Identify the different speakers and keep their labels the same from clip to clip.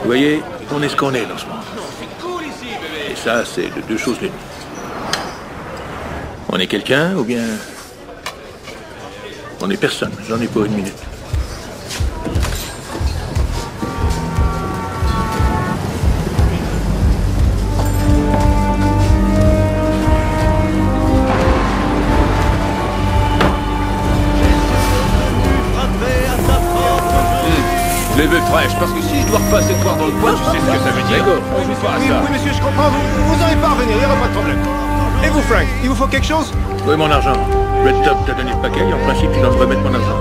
Speaker 1: Vous voyez, on est ce qu'on est dans ce monde. Et ça, c'est de deux choses l'une. On est quelqu'un ou bien... on est personne. J'en ai pour une minute.
Speaker 2: Les vœux fraîches, parce que si je dois repasser te voir dans le coin, tu sais ce que ça veut dire. On joue pas à ça.
Speaker 3: Oui, monsieur, je comprends. Vous n'aurez pas à revenir, il n'y aura pas de problème. Et vous, Frank, il vous faut quelque chose?
Speaker 1: Oui, mon argent. Red Top t'a donné le paquet et en principe, tu dois me remettre mon argent.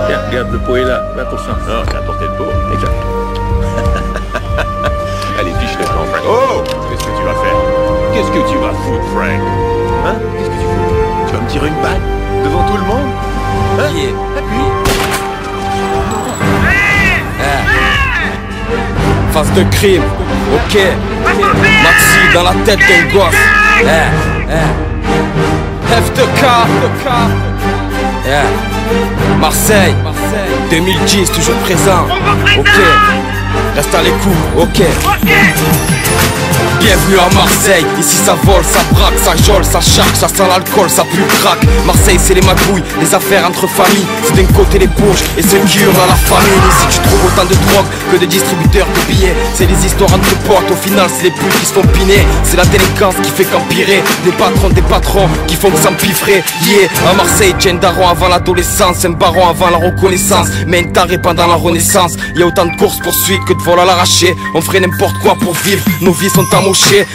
Speaker 1: Tiens, regarde, le pot est là, 20%.
Speaker 2: Non, t'as apporté le pot.
Speaker 1: Exact.
Speaker 2: Allez, fiche le camp, Frank. Oh! Qu'est-ce que tu vas faire? Qu'est-ce que tu vas foutre, Frank? Hein? Qu'est-ce que tu fous?
Speaker 1: Tu vas me tirer une balle?
Speaker 3: Devant tout le monde?
Speaker 1: Hein? Appuie.
Speaker 4: Face de crime, ok. Maxi dans la tête d'un gosse. F2K. Marseille 2010 toujours présent. Ok. Reste à l'écoute, ok. Bienvenue à Marseille, ici ça vole, ça braque, ça jole, ça charque, ça sent l'alcool, ça pue le crack. Marseille c'est les magouilles, les affaires entre familles. C'est d'un côté les bourges et ceux qui hurlent à la famine. Ici tu trouves autant de drogue que de distributeurs de billets. C'est les histoires entre potes, au final c'est les putes qui se font piner. C'est la délinquance qui fait qu'empirer. Des patrons qui font que s'empiffrer. Yeah, à Marseille, tiens daron avant l'adolescence, un baron avant la reconnaissance, mais un taré pendant la renaissance. Y'a autant de courses poursuites que de vols à l'arraché. On ferait n'importe quoi pour vivre, nos vies sont amochées.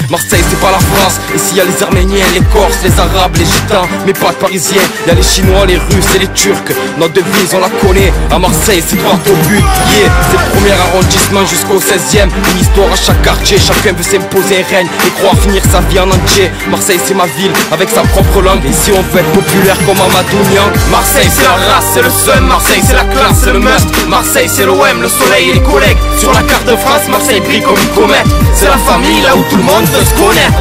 Speaker 4: Marseille c'est pas la France, ici y'a les Arméniens, les Corses, les Arabes, les Gitans, mais pas de Parisiens. Y'a les Chinois, les Russes et les Turcs. Notre devise on la connaît, à Marseille c'est droit au but. Yeah, c'est le premier arrondissement jusqu'au 16e. Une histoire à chaque quartier, chacun veut s'imposer un règne et croire finir sa vie en entier. Marseille c'est ma ville, avec sa propre langue. Et si on veut être populaire comme Amadou Niang. Marseille c'est la race, c'est le sun, Marseille c'est la classe, c'est le must. Marseille c'est l'OM, le soleil et les collègues. Sur la carte de France, Marseille brille comme une comète. C'est la famille là où tout le monde veut se connaître.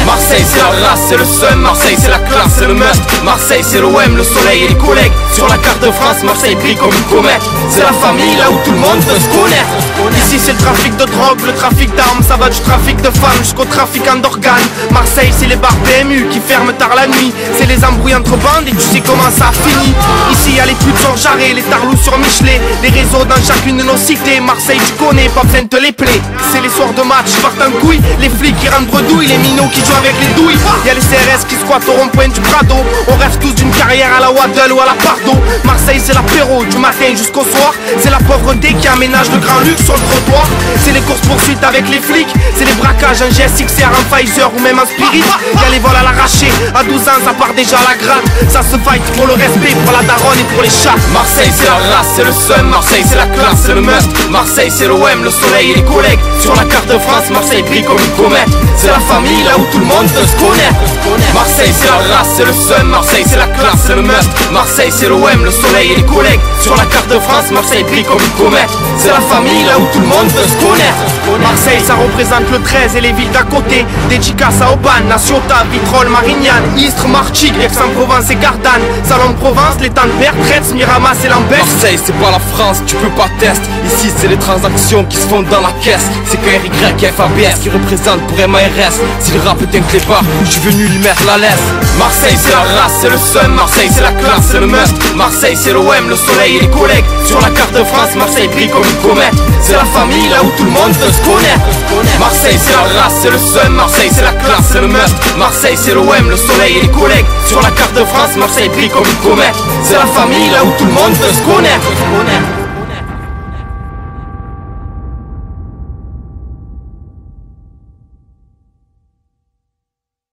Speaker 4: Marseille c'est la race, c'est le sun, Marseille c'est la classe, c'est le must. Marseille c'est l'OM, le soleil et les collègues. Sur la carte de France, Marseille brille comme une comète. C'est la famille là où tout le monde veut se connaître.
Speaker 5: Ici c'est le trafic de drogue, le trafic d'armes, ça va du trafic de femmes jusqu'au trafiquant d'organes. Marseille c'est les bars PMU qui ferment tard la nuit. C'est les embrouilles entre bandes et tu sais comment ça finit. Ici y'a les putes sur Jarret, les tarlous sur Michelet. Les réseaux dans chacune de nos cités. Marseille tu connais, pas besoin de te les plaies. C'est les soirs de match, partent en couille. Les flics qui rentrent bredouilles, les minots qui jouent avec les douilles. Y'a les CRS qui squattent au rond-point du Prado. On rêve tous d'une carrière à la Waddle ou à la Pardo. Marseille c'est l'apéro du matin jusqu'au soir. C'est la pauvreté qui aménage le grand luxe sur le trottoir. C'est les courses poursuites avec les flics. C'est les braquages en GSXR, en Pfizer ou même en Spirit. Y'a les vols à l'arraché, à 12 ans ça part déjà à la gratte. Ça se fight pour le respect, pour la daronne et pour les chats.
Speaker 4: Marseille c'est la race, c'est le sun, Marseille c'est la classe, c'est le must. Marseille c'est l'OM, le soleil et les collègues. Sur la carte de France, Marseille brille comme une comète. C'est la famille là où tout le monde veut se connaître. Marseille c'est la race, c'est le sun, Marseille c'est la classe, c'est le must. Marseille c'est l'OM, le soleil et les collègues. Sur la carte de France, Marseille brille comme une comète. C'est la famille là où tout le monde veut se connaître.
Speaker 5: Marseille ça représente le 13 et les villes d'à côté. Dédicace à Aubagne, La Ciotat, Vitrolles, Marignane, Istres, Martigues, Aix-en-Provence et Gardanne. Salon-de-Provence, les temps de Père, Tretz, Miramas et Lambert.
Speaker 4: Marseille c'est pas la France, tu peux pas tester. Ici c'est les transactions qui se font dans la caisse. C'est KRYFABS qui représente pour MARS. Si le rap est un clébard, je suis venu lui mettre la laisse. Marseille c'est la race, c'est le sun, Marseille c'est la classe, c'est le must. Marseille c'est l'OM, le soleil et les collègues. Sur la carte de France, Marseille brille comme une comète. C'est la famille là où tout le monde veut se connaître. Marseille c'est la race, c'est le sun, Marseille c'est la classe, c'est le must. Marseille c'est l'OM, le soleil et les collègues. Sur la carte de France, Marseille brille comme une comète. C'est la famille là où tout le monde veut se connaître.